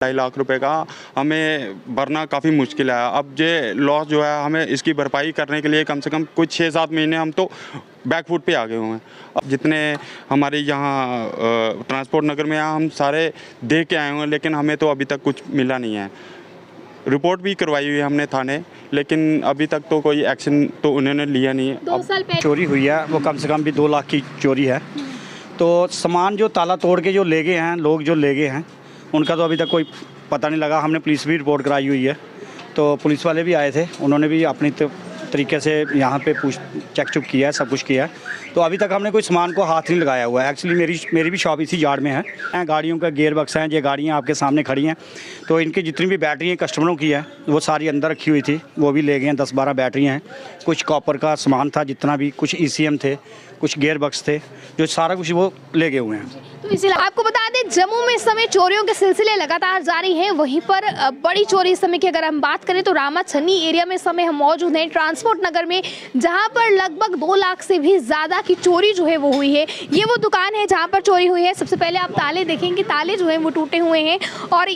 2.5 लाख रुपए का हमें भरना काफ़ी मुश्किल है। अब ये लॉस जो है हमें इसकी भरपाई करने के लिए कम से कम कुछ 6-7 महीने हम तो बैकफुट पे आ गए हुए हैं। अब जितने हमारे यहाँ ट्रांसपोर्ट नगर में हम सारे देख के आए हुए हैं, लेकिन हमें तो अभी तक कुछ मिला नहीं है। रिपोर्ट भी करवाई हुई है हमने थाने, लेकिन अभी तक तो कोई एक्शन तो उन्होंने लिया नहीं है। 2 साल पहले चोरी हुई है, वो कम से कम भी 2 लाख की चोरी है। तो सामान जो ताला तोड़ के जो ले गए हैं, लोग जो ले गए हैं, उनका तो अभी तक कोई पता नहीं लगा। हमने पुलिस भी रिपोर्ट कराई हुई है, तो पुलिस वाले भी आए थे, उन्होंने भी अपनी तरीके से यहाँ पे चेक चुक किया है, सब कुछ किया है। तो अभी तक हमने कोई सामान को हाथ नहीं लगाया हुआ है। एक्चुअली मेरी भी शॉप इसी यार्ड में है। गाड़ियों का गियर बक्स हैं, ये गाड़ियाँ आपके सामने खड़ी हैं, तो इनकी जितनी भी बैटरी कस्टमरों की है वो सारी अंदर रखी हुई थी, वो भी ले गए हैं। 10-12 बैटरियाँ हैं, कुछ कॉपर का सामान था जितना भी, कुछ ECM थे, कुछ गियर बक्स थे, जो सारा कुछ वो ले गए हुए हैं। तो इसलिए आपको बता दें, जम्मू में इस समय चोरियों के सिलसिले लगातार जारी हैं। वहीं पर बड़ी चोरी इस समय की अगर हम बात करें तो रामा छन्नी एरिया में इस समय हम मौजूद हैं, ट्रांसपोर्ट नगर में, जहां पर लगभग 2 लाख से भी ज़्यादा की चोरी जो है वो हुई है। ये वो दुकान है जहां पर चोरी हुई है। सबसे पहले आप ताले देखेंगे, ताले जो हैं वो टूटे हुए हैं। और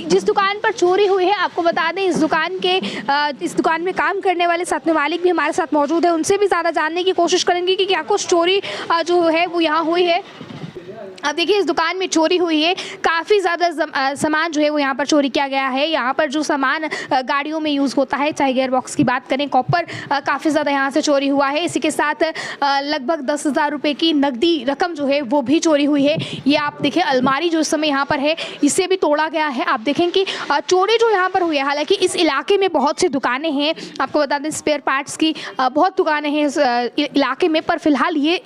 जिस दुकान पर चोरी हुई है, आपको बता दें, इस दुकान में काम करने वाले साथ में मालिक भी हमारे साथ मौजूद है। उनसे भी ज़्यादा जानने की कोशिश करेंगे कि क्या कुछ चोरी जो है वो यहाँ हुई है। अब देखिए, इस दुकान में चोरी हुई है, काफ़ी ज़्यादा सामान जो है वो यहाँ पर चोरी किया गया है। यहाँ पर जो सामान गाड़ियों में यूज़ होता है, चाहे गियर बॉक्स की बात करें, कॉपर काफ़ी ज़्यादा यहाँ से चोरी हुआ है। इसी के साथ लगभग 10,000 रुपये की नकदी रकम जो है वो भी चोरी हुई है। ये आप देखिए, अलमारी जो इस समय यहाँ पर है, इसे भी तोड़ा गया है। आप देखें कि चोरी जो यहाँ पर हुई है, हालांकि इस इलाके में बहुत सी दुकानें हैं, आपको बता दें स्पेयर पार्ट्स की बहुत दुकानें हैं इस इलाके में, पर फिलहाल ये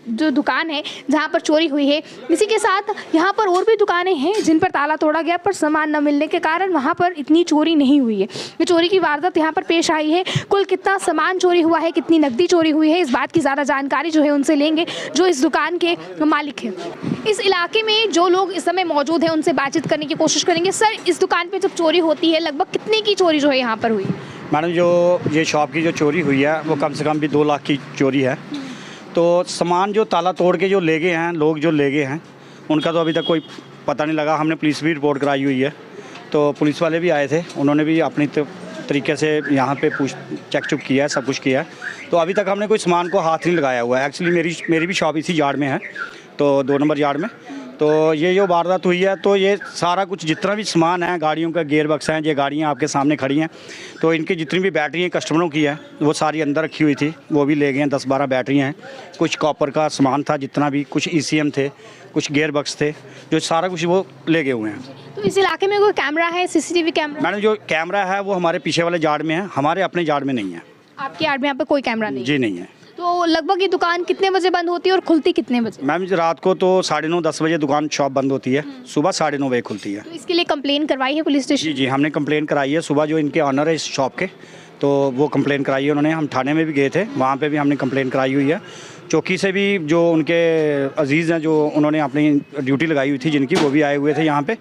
जो दुकान है जहाँ पर चोरी हुई है। इसी के साथ यहाँ पर और भी दुकानें हैं जिन पर ताला तोड़ा गया, पर सामान न मिलने के कारण वहाँ पर इतनी चोरी नहीं हुई है। ये चोरी की वारदात यहाँ पर पेश आई है। कुल कितना सामान चोरी हुआ है, कितनी नकदी चोरी हुई है, इस बात की ज़्यादा जानकारी जो है उनसे लेंगे जो इस दुकान के मालिक हैं। इस इलाके में जो लोग इस समय मौजूद हैं उनसे बातचीत करने की कोशिश करेंगे। सर, इस दुकान पर जब चोरी होती है, लगभग कितने की चोरी जो है यहाँ पर हुई? मैडम, जो ये शॉप की जो चोरी हुई है वो कम से कम भी 2 लाख की चोरी है। तो सामान जो ताला तोड़ के जो ले गए हैं, लोग जो ले गए हैं, उनका तो अभी तक कोई पता नहीं लगा। हमने पुलिस भी रिपोर्ट कराई हुई है, तो पुलिस वाले भी आए थे, उन्होंने भी अपनी तरीके से यहाँ पे चेक चुक किया है, सब कुछ किया है। तो अभी तक हमने कोई सामान को हाथ नहीं लगाया हुआ है। एक्चुअली मेरी भी शॉप इसी यार्ड में है, तो 2 नंबर यार्ड में। तो ये जो वारदात हुई है, तो ये सारा कुछ जितना भी सामान है, गाड़ियों का गियर बक्स हैं, ये गाड़ियाँ आपके सामने खड़ी हैं, तो इनकी जितनी भी बैटरी कस्टमरों की है वो सारी अंदर रखी हुई थी, वो भी ले गए हैं। 10-12 बैटरियाँ हैं, कुछ कॉपर का सामान था जितना भी, कुछ ECM थे, कुछ गियर बक्स थे, जो सारा कुछ वो ले गए हुए हैं। तो इस इलाके में कोई कैमरा है, CCTV कैमरा? मैडम, जो कैमरा है वो हमारे पीछे वाले यार्ड में है, हमारे अपने यार्ड में नहीं है। आपके यार्ड में यहाँ पे कोई कैमरा नहीं? जी नहीं है। तो लगभग ये दुकान कितने बजे बंद होती है और खुलती कितने बजे? मैम, रात को तो 9:30-10 बजे दुकान शॉप बंद होती है, सुबह 9:30 बजे खुलती है। तो इसके लिए कंप्लेन करवाई है पुलिस स्टेशन? जी, हमने कंप्लेन कराई है। सुबह जो इनके ऑनर है इस शॉप के, तो वो कंप्लेन कराई है उन्होंने। हम थाने में भी गए थे, वहाँ पे भी हमने कंप्लेन कराई हुई है। चौकी से भी जो उनके अजीज़ हैं, जो उन्होंने अपनी ड्यूटी लगाई हुई थी जिनकी, वो भी आए हुए थे यहाँ पे,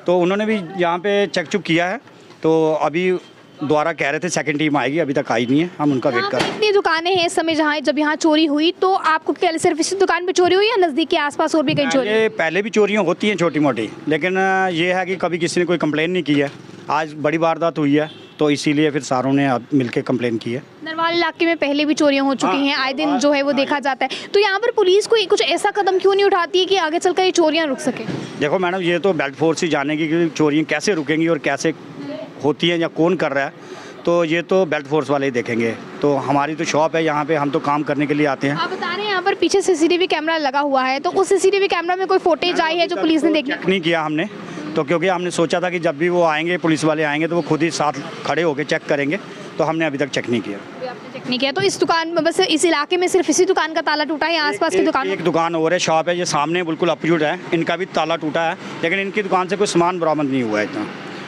तो उन्होंने भी यहाँ पे चेक चुक किया है। तो अभी दोबारा कह रहे थे सेकंड टीम आएगी, अभी तक आई नहीं है, हम उनका वेट कर रहे हैं। इतनी दुकानें हैं इस समय जहाँ जब यहाँ चोरी हुई, तो आपको क्या सिर्फ इसी दुकान पे चोरी हुई या नज़दीक के आसपास और भी कहीं चोरी? पहले भी चोरियाँ होती हैं छोटी मोटी, लेकिन ये है कि कभी किसी ने कोई कंप्लेन नहीं की है। आज बड़ी वारदात हुई है, तो इसीलिए फिर सारों ने मिलकर कंप्लेन की है। नरवाल इलाके में पहले भी चोरियां हो चुकी हैं, आए दिन जो है वो देखा जाता है। तो यहाँ पर पुलिस को कुछ ऐसा कदम क्यों नहीं उठाती है कि आगे चलकर ये चोरियां रुक सके? देखो मैडम, ये तो बेल्ट फोर्स ही जानेगी कि चोरियाँ कैसे रुकेंगी और कैसे होती हैं या कौन कर रहा है, तो ये तो बेल्ट फोर्स वाले ही देखेंगे। तो हमारी तो शॉप है यहाँ पे, हम तो काम करने के लिए आते हैं। आप बता रहे हैं यहाँ पर पीछे CCTV कैमरा लगा हुआ है, तो उस CCTV कैमरा में कोई फुटेज आई है जो पुलिस ने देखी? चेक नहीं किया हमने, तो क्योंकि हमने सोचा था कि जब भी वो आएंगे, पुलिस वाले आएंगे, तो वो खुद ही साथ खड़े होकर चेक करेंगे, तो हमने अभी तक चेक नहीं किया। चेक नहीं किया? तो इस दुकान में, बस इस इलाके में सिर्फ इसी दुकान का ताला टूटा है या आसपास की दुकान? एक दुकान और है, शॉप है, ये सामने बिल्कुल अपोजिट है, इनका भी ताला टूटा है, लेकिन इनकी दुकान से कोई सामान बरामद नहीं हुआ है इतना।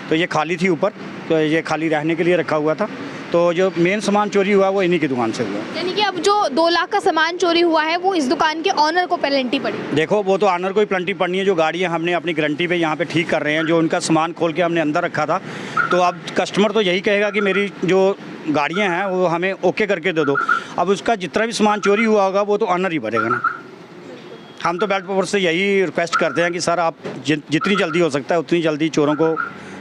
तो ये खाली थी ऊपर, तो ये खाली रहने के लिए रखा हुआ था। तो जो मेन सामान चोरी हुआ वो इन्हीं की दुकान से हुआ। यानी कि अब जो 2 लाख का सामान चोरी हुआ है वो इस दुकान के ऑनर को पेनल्टी पड़ी? देखो, वो तो ऑनर को ही पेनल्टी पड़नी है। जो गाड़ियाँ हमने अपनी गारंटी पे यहाँ पे ठीक कर रहे हैं, जो उनका सामान खोल के हमने अंदर रखा था, तो अब कस्टमर तो यही कहेगा कि मेरी जो गाड़ियाँ हैं वो हमें ओके करके दे दो। अब उसका जितना भी सामान चोरी हुआ होगा वो तो ऑनर ही भरेगा ना। हम तो बेल्ट फोर्स से यही रिक्वेस्ट करते हैं कि सर आप जितनी जल्दी हो सकता है उतनी जल्दी चोरों को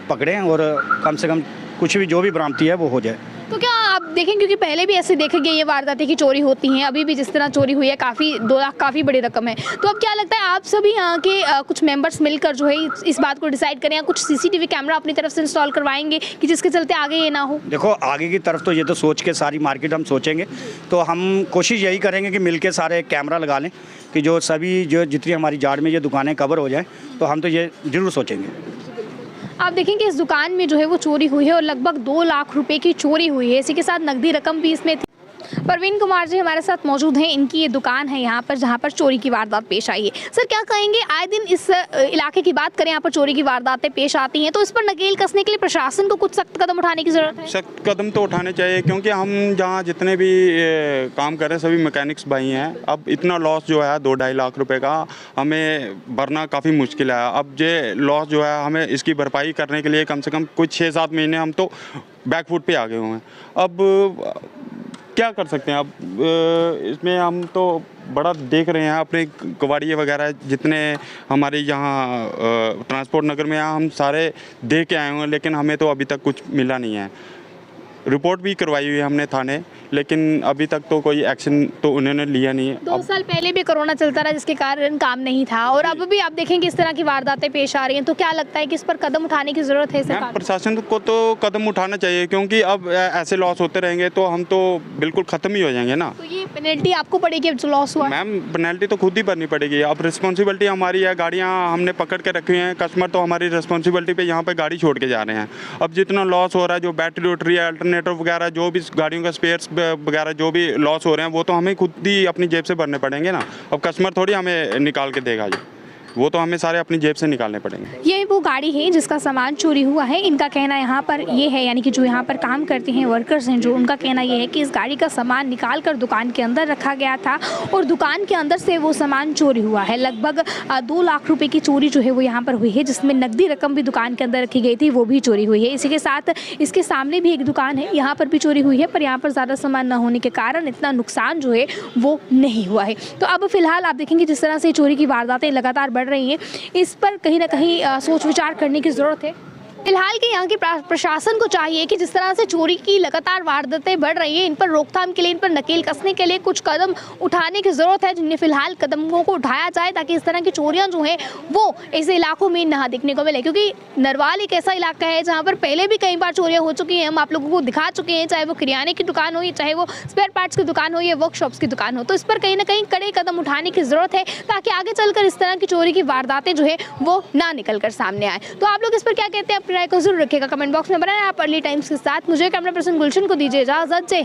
पकड़ें और कम से कम कुछ भी जो भी बरामदी है वो हो जाए। तो क्या आप देखें, क्योंकि पहले भी ऐसे देखे गए ये वारदातें की चोरी होती हैं, अभी भी जिस तरह चोरी हुई है काफ़ी 2 लाख काफ़ी बड़ी रकम है, तो अब क्या लगता है आप सभी यहाँ के कुछ मेंबर्स मिलकर जो है इस बात को डिसाइड करें या कुछ सीसीटीवी कैमरा अपनी तरफ से इंस्टॉल करवाएंगे कि जिसके चलते आगे ये ना हो? देखो आगे की तरफ तो ये तो सोच के सारी मार्केट हम सोचेंगे, तो हम कोशिश यही करेंगे कि मिलके सारे कैमरा लगा लें कि जो सभी जो जितनी हमारी जाड़ में ये दुकानें कवर हो जाएँ, तो हम तो ये ज़रूर सोचेंगे। आप देखें कि इस दुकान में जो है वो चोरी हुई है और लगभग 2 लाख रुपए की चोरी हुई है, इसी के साथ नकदी रकम भी इसमें थी। परवीन कुमार जी हमारे साथ मौजूद हैं, इनकी ये दुकान है यहाँ पर जहाँ पर चोरी की वारदात पेश आई है। सर क्या कहेंगे, आए दिन इस इलाके की बात करें यहाँ पर चोरी की वारदातें पेश आती हैं, तो इस पर नकेल कसने के लिए प्रशासन को कुछ सख्त कदम उठाने की जरूरत है? सख्त कदम तो उठाने चाहिए, क्योंकि हम जहाँ जितने भी काम कर रहे हैं सभी मैकेनिक्स भाई हैं। अब इतना लॉस जो है 2-2.5 लाख रुपए का हमें भरना काफ़ी मुश्किल है। अब ये लॉस जो है हमें इसकी भरपाई करने के लिए कम से कम कुछ 6-7 महीने हम तो बैकफुट पे आ गए हुए हैं। अब क्या कर सकते हैं, अब इसमें हम तो बड़ा देख रहे हैं अपने कबाड़िए वगैरह जितने हमारे यहाँ ट्रांसपोर्ट नगर में हम सारे देख के आए हुए हैं, लेकिन हमें तो अभी तक कुछ मिला नहीं है। रिपोर्ट भी करवाई हुई है हमने थाने, लेकिन अभी तक तो कोई एक्शन तो उन्होंने लिया नहीं है। 2 साल पहले भी कोरोना चलता रहा जिसके कारण काम नहीं था, और अब भी आप देखें कि इस तरह की वारदातें पेश आ रही हैं, तो क्या लगता है कि इस पर कदम उठाने की जरूरत है सरकार? प्रशासन को तो कदम उठाना चाहिए, क्योंकि अब ऐसे लॉस होते रहेंगे तो हम तो बिल्कुल ख़त्म ही हो जाएंगे ना। तो ये पेनल्टी आपको पड़ेगी जो लॉस हुआ? मैम पेनल्टी तो खुद ही भरनी पड़ेगी। अब रिस्पॉन्सिबिलिटी हमारी है, गाड़ियाँ हमने पकड़ के रखी हैं, कस्टमर तो हमारी रिस्पॉन्सिबिलिटी पे यहाँ पे गाड़ी छोड़ के जा रहे हैं। अब जितना लॉस हो रहा है, जो बैटरी वोटरी अल्टरनेटर वगैरह जो भी गाड़ियों का स्पेयर्स वगैरह जो भी लॉस हो रहे हैं, वो तो हमें खुद ही अपनी जेब से भरने पड़ेंगे ना। अब कस्टमर थोड़ी हमें निकाल के देगा, ये वो तो हमें सारे अपनी जेब से निकालने पड़ेंगे। ये वो गाड़ी है जिसका सामान चोरी हुआ है। इनका कहना यहाँ पर ये है, यानी कि जो यहाँ पर काम करते हैं वर्कर्स हैं जो, उनका कहना ये है कि इस गाड़ी का सामान निकाल कर दुकान के अंदर रखा गया था और दुकान के अंदर से वो सामान चोरी हुआ है। लगभग 2 लाख रुपए की चोरी जो है वो यहाँ पर हुई है, जिसमें नकदी रकम भी दुकान के अंदर रखी गई थी, वो भी चोरी हुई है। इसी के साथ इसके सामने भी एक दुकान है, यहाँ पर भी चोरी हुई है, पर यहाँ पर ज़्यादा सामान न होने के कारण इतना नुकसान जो है वो नहीं हुआ है। तो अब फिलहाल आप देखेंगे जिस तरह से चोरी की वारदातें लगातार बढ़ रही हैं, इस पर कहीं ना कहीं सोच विचार करने की ज़रूरत है। फिलहाल के यहाँ के प्रशासन को चाहिए कि जिस तरह से चोरी की लगातार वारदातें बढ़ रही हैं, इन पर रोकथाम के लिए, इन पर नकेल कसने के लिए कुछ कदम उठाने की ज़रूरत है, जिन्हें फिलहाल कदमों को उठाया जाए ताकि इस तरह की चोरियां जो हैं वो ऐसे इलाकों में ना देखने को मिले। क्योंकि नरवाल एक ऐसा इलाका है जहाँ पर पहले भी कई बार चोरियाँ हो चुकी हैं, हम आप लोगों को दिखा चुके हैं, चाहे वो किराने की दुकान हो, चाहे वो स्पेयर पार्ट्स की दुकान हो या वर्कशॉप्स की दुकान हो। तो इस पर कहीं ना कहीं कड़े कदम उठाने की ज़रूरत है ताकि आगे चलकर इस तरह की चोरी की वारदातें जो है वो ना निकल कर सामने आए। तो आप लोग इस पर क्या कहते हैं, अपनी राय को जरूर रखिएगा कमेंट बॉक्स में। बनाए आप अर्ली टाइम्स के साथ। मुझे कैमरा पर्सन गुलशन को दीजिए इजाजत। जय।